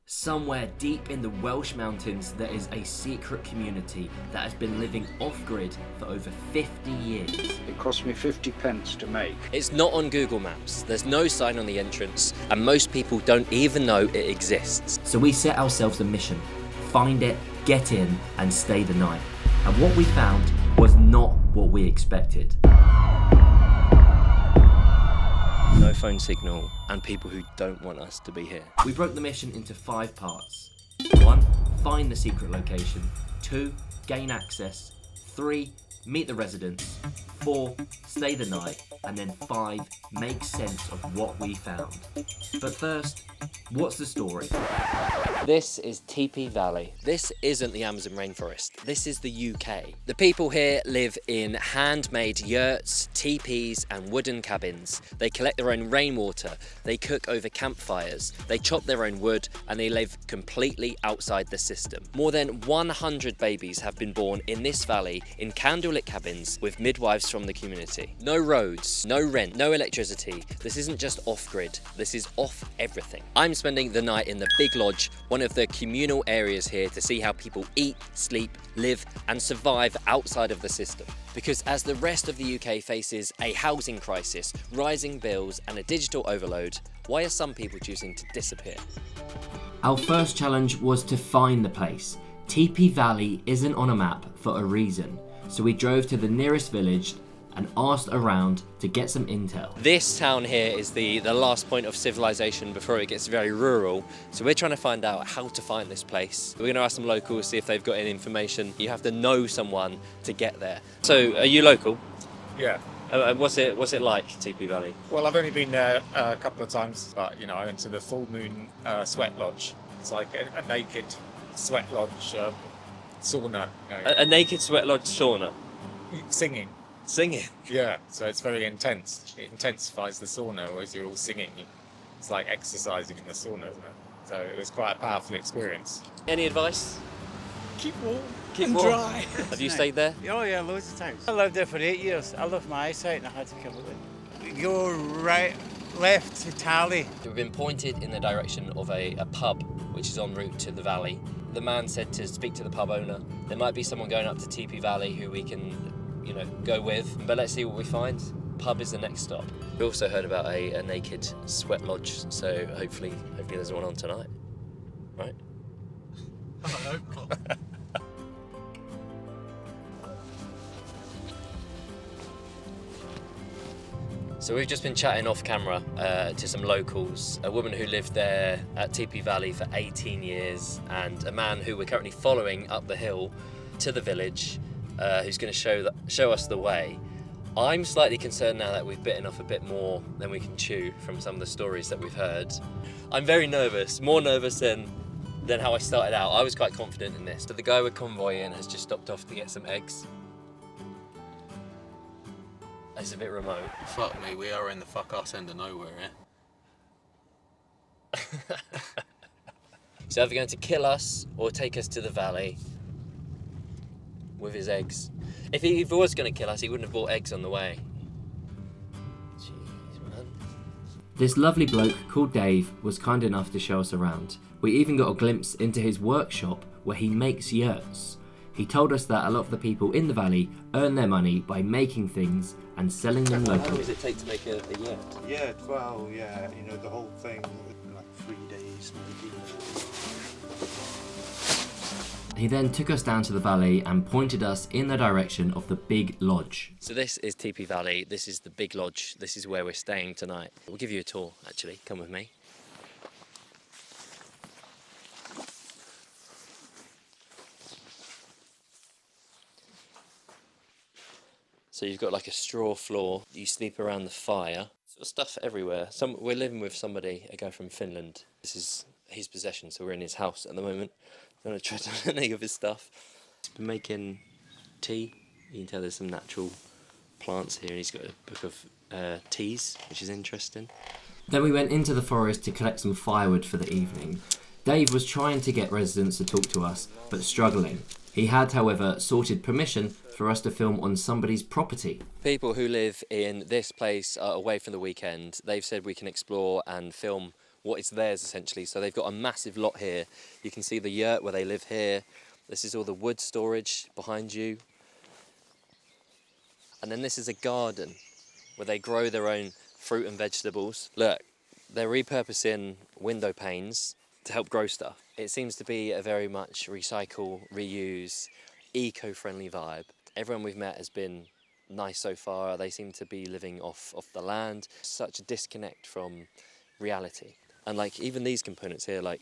Somewhere deep in the Welsh mountains, there is a secret community that has been living off-grid for over 50 years. It cost me 50 pence to make. It's not on Google Maps, there's no sign on the entrance, and most people don't even know it exists. So we set ourselves a mission: find it, get in, and stay the night. And what we found was not what we expected. No phone signal, and people who don't want us to be here. We broke the mission into 5 parts. 1. Find the secret location. 2. Gain access. 3. Meet the residents. 4. Stay the night. And then 5. Make sense of what we found. But first, what's the story? This is Tipi Valley. This isn't the Amazon rainforest. This is the UK. The people here live in handmade yurts, teepees, and wooden cabins. They collect their own rainwater. They cook over campfires. They chop their own wood, and they live completely outside the system. More than 100 babies have been born in this valley in candlelit cabins with midwives from the community. No roads, no rent, no electricity. This isn't just off-grid. This is off everything. I'm spending the night in the Big Lodge, one of the communal areas here, to see how people eat, sleep, live and survive outside of the system. Because as the rest of the UK faces a housing crisis, rising bills and a digital overload, why are some people choosing to disappear? Our first challenge was to find the place. Tipi Valley isn't on a map for a reason, so we drove to the nearest village and asked around to get some intel. This town here is the last point of civilization before it gets very rural, so we're trying to find out how to find this place. We're going to ask some locals, see if they've got any information. You have to know someone to get there. So, are you local? Yeah. What's it like, Tipi Valley? Well, I've only been there a couple of times, but I went to the Full Moon Sweat Lodge. It's like a naked sweat lodge sauna. A naked sweat lodge sauna? Singing. Singing? Yeah, so it's very intense. It intensifies the sauna as you're all singing. It's like exercising in the sauna, isn't it? So it was quite a powerful experience. Any advice? Keep warm Keep and warm. dry. Have you stayed there? Oh yeah, loads of times. I lived there for 8 years. I lost my eyesight and I had to come away. We go left to Tally. We've been pointed in the direction of a pub which is en route to the valley. The man said to speak to the pub owner. There might be someone going up to Tipi Valley who we can go with, but let's see what we find. Pub is the next stop. We also heard about a naked sweat lodge, so hopefully there's one on tonight, right? Oh, no. So we've just been chatting off camera to some locals, a woman who lived there at Tipi Valley for 18 years, and a man who we're currently following up the hill to the village, who's going to show us the way. I'm slightly concerned now that we've bitten off a bit more than we can chew from some of the stories that we've heard. I'm very nervous, more nervous than how I started out. I was quite confident in this, but the guy we're convoying has just stopped off to get some eggs. It's a bit remote. Fuck me, we are in the fuck ass end of nowhere, eh? He's either going to kill us or take us to the valley with his eggs. If he was going to kill us, he wouldn't have bought eggs on the way. Jeez, man. This lovely bloke called Dave was kind enough to show us around. We even got a glimpse into his workshop where he makes yurts. He told us that a lot of the people in the valley earn their money by making things and selling them How long locally. does it take to make a yurt? Yeah, well, yeah, the whole thing, like 3 days maybe. He then took us down to the valley and pointed us in the direction of the Big Lodge. So this is Tipi Valley, this is the Big Lodge, this is where we're staying tonight. We'll give you a tour, actually, come with me. So you've got like a straw floor, you sleep around the fire, sort of stuff everywhere. We're living with somebody, a guy from Finland. This is his possession, so we're in his house at the moment. Don't want to tread on any of his stuff. He's been making tea. You can tell there's some natural plants here, and he's got a book of teas, which is interesting. Then we went into the forest to collect some firewood for the evening. Dave was trying to get residents to talk to us, but struggling. He had, however, sorted permission for us to film on somebody's property. People who live in this place are away from the weekend. They've said we can explore and film what is theirs essentially. So they've got a massive lot here. You can see the yurt where they live here. This is all the wood storage behind you. And then this is a garden where they grow their own fruit and vegetables. Look, they're repurposing window panes to help grow stuff. It seems to be a very much recycle, reuse, eco-friendly vibe. Everyone we've met has been nice so far. They seem to be living off the land. Such a disconnect from reality. And like even these components here, like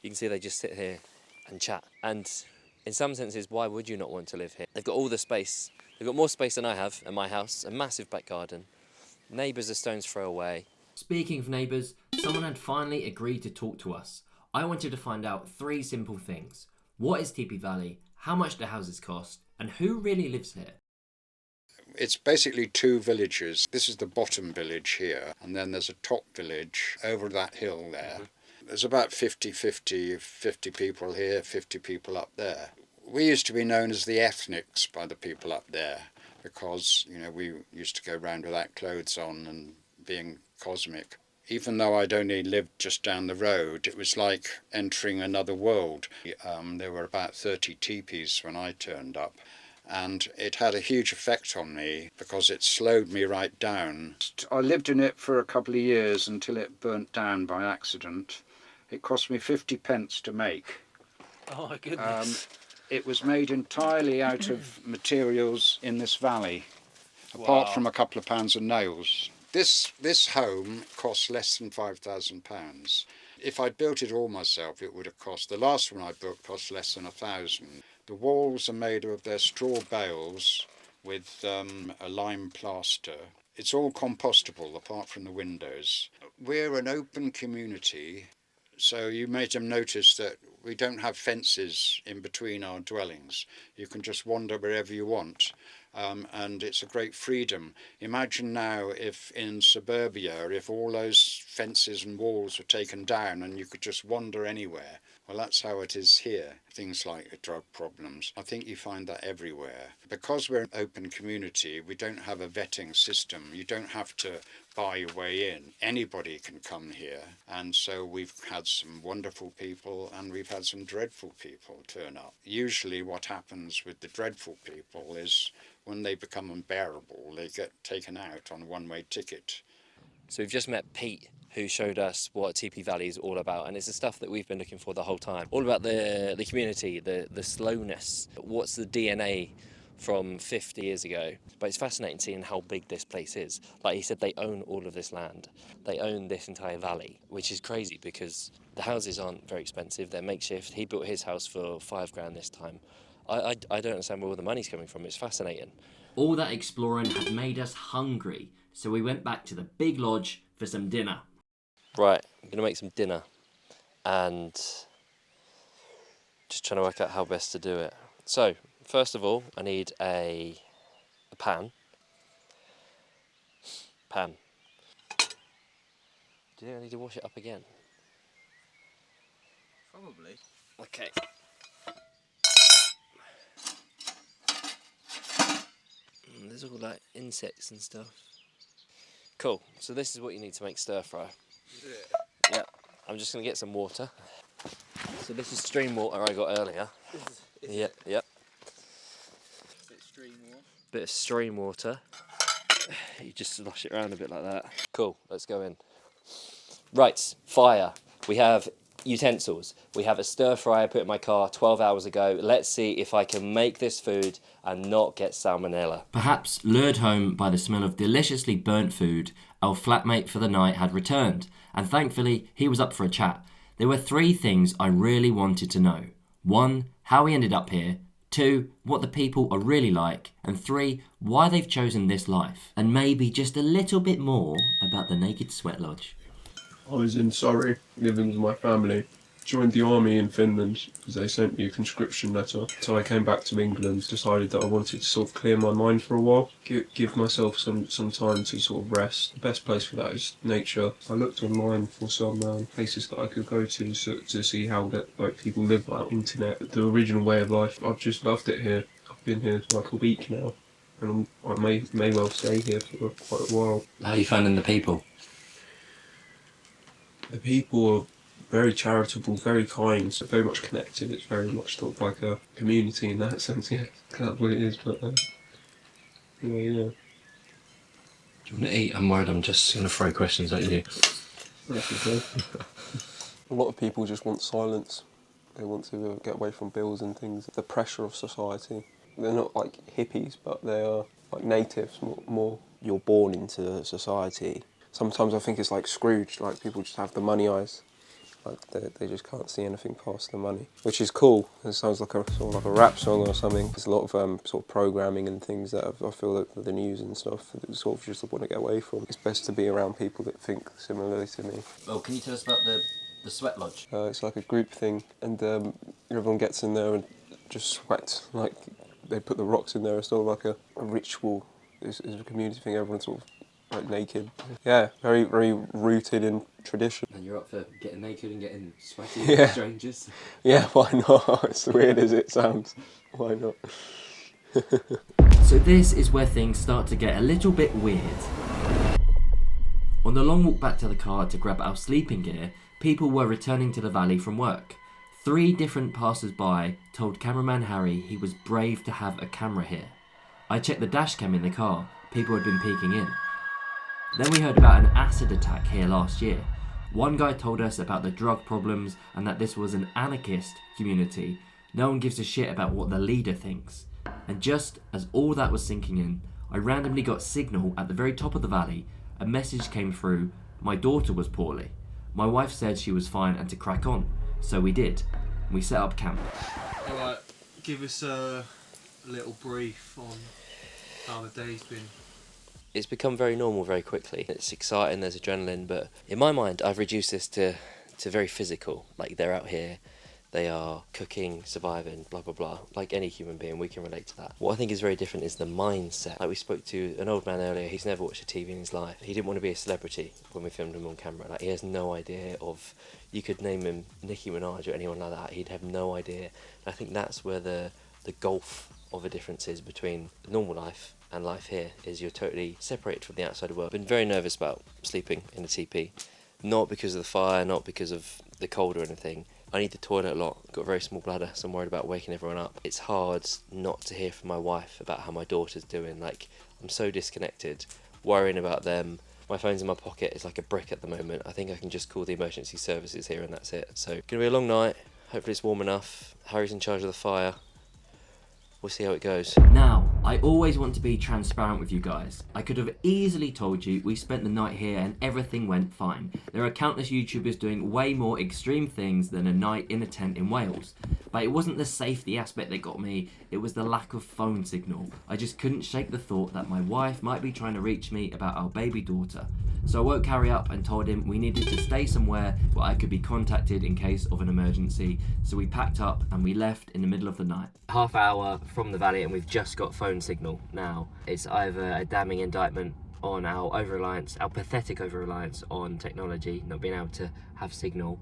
you can see they just sit here and chat. And in some senses, why would you not want to live here? They've got all the space. They've got more space than I have in my house, a massive back garden. Neighbours a stone's throw away. Speaking of neighbours, someone had finally agreed to talk to us. I wanted to find out 3 simple things. What is Tipi Valley? How much do houses cost? And who really lives here? It's basically 2 villages. This is the bottom village here, and then there's a top village over that hill there. There's about 50 people here, 50 people up there. We used to be known as the ethnics by the people up there because, you know, we used to go round without clothes on and being cosmic. Even though I'd only lived just down the road, it was like entering another world. There were about 30 teepees when I turned up, and it had a huge effect on me because it slowed me right down. I lived in it for a couple of years until it burnt down by accident. It cost me 50 pence to make. Oh my goodness. It was made entirely out of materials in this valley, apart from a couple of pounds of nails. This home cost less than £5,000. If I'd built it all myself, it would have cost, the last one I built cost less than £1,000. The walls are made of their straw bales with a lime plaster. It's all compostable apart from the windows. We're an open community, so you made them notice that we don't have fences in between our dwellings. You can just wander wherever you want. And it's a great freedom. Imagine now if in suburbia, if all those fences and walls were taken down and you could just wander anywhere. Well, that's how it is here. Things like drug problems. I think you find that everywhere. Because we're an open community, we don't have a vetting system. You don't have to buy your way in. Anybody can come here. And so we've had some wonderful people and we've had some dreadful people turn up. Usually what happens with the dreadful people is when they become unbearable, they get taken out on a one-way ticket. So we've just met Pete, who showed us what Tipi Valley is all about, and it's the stuff that we've been looking for the whole time. All about the community, the slowness, what's the DNA from 50 years ago. But it's fascinating seeing how big this place is. Like he said, they own all of this land. They own this entire valley, which is crazy because the houses aren't very expensive, they're makeshift. He built his house for £5,000 this time. I don't understand where all the money's coming from. It's fascinating. All that exploring had made us hungry, so we went back to the big lodge for some dinner. Right, I'm going to make some dinner and just trying to work out how best to do it. So, first of all, I need a pan. Do you think I need to wash it up again? Probably. Okay. There's all like insects and stuff. Cool, so this is what you need to make stir fry. Yeah, I'm just going to get some water. So this is stream water I got earlier. Yep. Bit of stream water. You just slosh it around a bit like that. Cool, let's go in. Right, fire. We have utensils. We have a stir fry I put in my car 12 hours ago. Let's see if I can make this food and not get salmonella. Perhaps lured home by the smell of deliciously burnt food, our flatmate for the night had returned, and thankfully he was up for a chat. There were 3 things I really wanted to know. 1, how he ended up here. 2, what the people are really like. And 3, why they've chosen this life. And maybe just a little bit more about the Naked Sweat Lodge. I was in Surrey, living with my family. Joined the army in Finland because they sent me a conscription letter. So I came back to England, decided that I wanted to sort of clear my mind for a while, give myself some time to sort of rest. The best place for that is nature. I looked online for some places that I could go to see how people live on the internet. The original way of life, I've just loved it here. I've been here for like a week now, and I may well stay here for quite a while. How are you finding the people? The people are very charitable, very kind, so very much connected. It's very much sort of like a community in that sense, yeah. That's what it is, but yeah. Do you want to eat? I'm worried I'm just going to throw questions at you. That's okay. A lot of people just want silence. They want to get away from bills and things. The pressure of society. They're not like hippies, but they are like natives more. You're born into society. Sometimes I think it's like Scrooge, like people just have the money eyes. Like they just can't see anything past the money, which is cool. It sounds like a sort of like a rap song or something. There's a lot of sort of programming and things that I feel that the news and stuff that sort of just want to get away from. It's best to be around people that think similarly to me. Well, can you tell us about the sweat lodge? It's like a group thing, and everyone gets in there and just sweats. Like they put the rocks in there. It's sort of like a ritual. It's a community thing. Everyone's sort of like naked. Yeah, very very rooted in tradition. And you're up for getting naked and getting sweaty Yeah. with strangers? Yeah, why not? As weird as it sounds, why not? So this is where things start to get a little bit weird. On the long walk back to the car to grab our sleeping gear, people were returning to the valley from work. 3 different passers-by told cameraman Harry he was brave to have a camera here. I checked the dash cam in the car, people had been peeking in. Then we heard about an acid attack here last year. One guy told us about the drug problems and that this was an anarchist community. No one gives a shit about what the leader thinks. And just as all that was sinking in, I randomly got signal at the very top of the valley. A message came through, my daughter was poorly. My wife said she was fine and to crack on, so we did. We set up camp. Alright, give us a little brief on how the day's been. It's become very normal very quickly. It's exciting, there's adrenaline, but in my mind I've reduced this to very physical. Like they're out here, they are cooking, surviving, blah blah blah. Like any human being, we can relate to that. What I think is very different is the mindset. Like we spoke to an old man earlier, he's never watched a TV in his life. He didn't want to be a celebrity when we filmed him on camera. Like he has no idea of, you could name him Nicki Minaj or anyone like that, he'd have no idea. And I think that's where the gulf of a difference is between normal life and life here, is you're totally separated from the outside world. Been very nervous about sleeping in a teepee, not because of the fire, not because of the cold or anything. I need the toilet a lot, got a very small bladder, so I'm worried about waking everyone up. It's hard not to hear from my wife about how my daughter's doing. Like, I'm so disconnected, worrying about them. My phone's in my pocket, it's like a brick at the moment. I think I can just call the emergency services here and that's it. So, gonna be a long night, hopefully it's warm enough. Harry's in charge of the fire. We'll see how it goes. Now, I always want to be transparent with you guys. I could have easily told you we spent the night here and everything went fine. There are countless YouTubers doing way more extreme things than a night in a tent in Wales. But it wasn't the safety aspect that got me, it was the lack of phone signal. I just couldn't shake the thought that my wife might be trying to reach me about our baby daughter. So I woke Harry up and told him we needed to stay somewhere where I could be contacted in case of an emergency. So we packed up and we left in the middle of the night. Half hour from the valley and we've just got phone signal now. It's either a damning indictment on our over-reliance, our pathetic over-reliance on technology, not being able to have signal,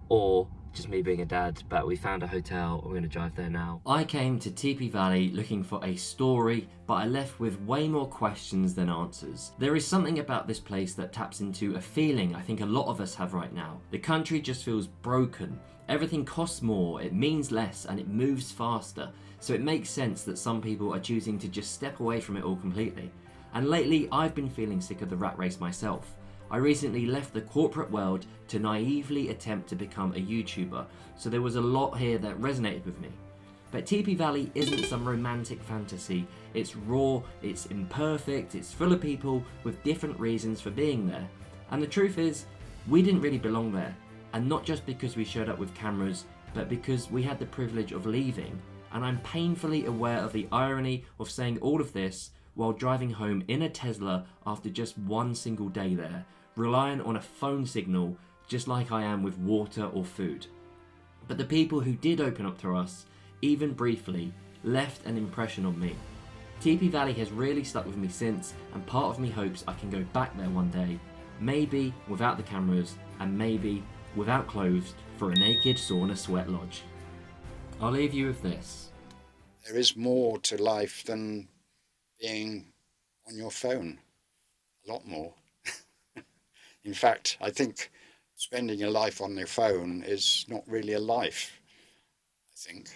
or just me being a dad, but we found a hotel, we're going to drive there now. I came to Tipi Valley looking for a story, but I left with way more questions than answers. There is something about this place that taps into a feeling I think a lot of us have right now. The country just feels broken. Everything costs more, it means less, and it moves faster. So it makes sense that some people are choosing to just step away from it all completely. And lately, I've been feeling sick of the rat race myself. I recently left the corporate world to naively attempt to become a YouTuber, so there was a lot here that resonated with me. But Tipi Valley isn't some romantic fantasy. It's raw, it's imperfect, it's full of people with different reasons for being there. And the truth is, we didn't really belong there. And not just because we showed up with cameras, but because we had the privilege of leaving. And I'm painfully aware of the irony of saying all of this while driving home in a Tesla after just one single day there, relying on a phone signal just like I am with water or food. But the people who did open up to us, even briefly, left an impression on me. Tipi Valley has really stuck with me since, and part of me hopes I can go back there one day, maybe without the cameras, and maybe without clothes, for a naked sauna sweat lodge. I'll leave you with this. There is more to life than being on your phone. A lot more. In fact, I think spending your life on your phone is not really a life, I think.